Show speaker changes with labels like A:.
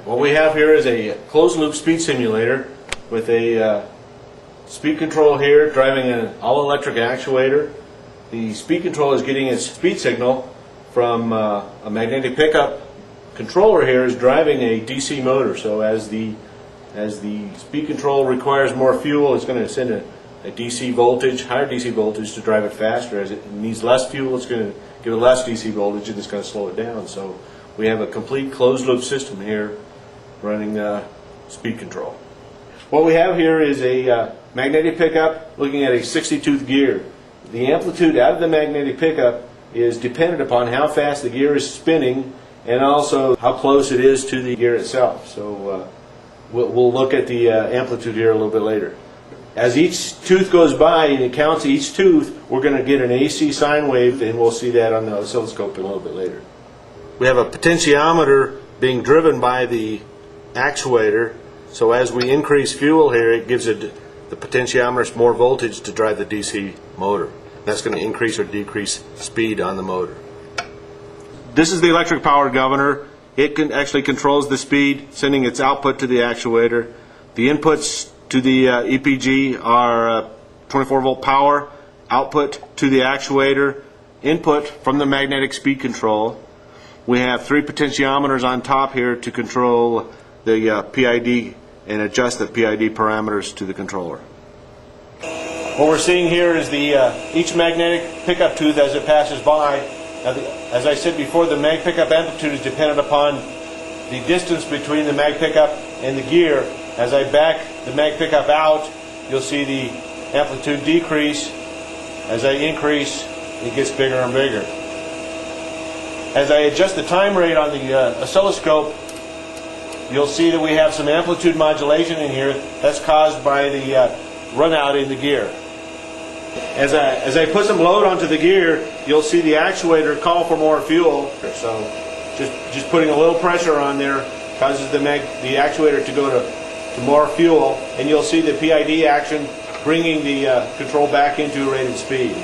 A: What we have here is a closed-loop speed simulator with a speed control here driving an all-electric actuator. The speed control is getting its speed signal from a magnetic pickup. Controller here is driving a DC motor, so as the speed control requires more fuel, it's going to send a DC voltage, higher DC voltage to drive it faster. As it needs less fuel, it's going to give it less DC voltage and it's going to slow it down. So we have a complete closed loop system here running speed control. What we have here is a magnetic pickup looking at a 60-tooth gear. The amplitude out of the magnetic pickup is dependent upon how fast the gear is spinning and also how close it is to the gear itself. So we'll look at the amplitude here a little bit later. As each tooth goes by and it counts each tooth, we're going to get an AC sine wave, and we'll see that on the oscilloscope a little bit later. We have a potentiometer being driven by the actuator, so as we increase fuel here, it gives the potentiometer more voltage to drive the DC motor. That's going to increase or decrease speed on the motor. This is the electric power governor. It actually controls the speed, sending its output to the actuator. The inputs to the EPG are 24-volt power, output to the actuator, input from the magnetic speed control. We have 3 potentiometers on top here to control the PID and adjust the PID parameters to the controller. What we're seeing here is each magnetic pickup tooth as it passes by. As I said before, the mag pickup amplitude is dependent upon the distance between the mag pickup and the gear. As I back the mag pickup out, you'll see the amplitude decrease. As I increase, it gets bigger and bigger. As I adjust the time rate on the oscilloscope, you'll see that we have some amplitude modulation in here. That's caused by the run out in the gear. As I put some load onto the gear, you'll see the actuator call for more fuel. So just putting a little pressure on there causes the actuator to go to more fuel, and you'll see the PID action bringing the control back into rated speed.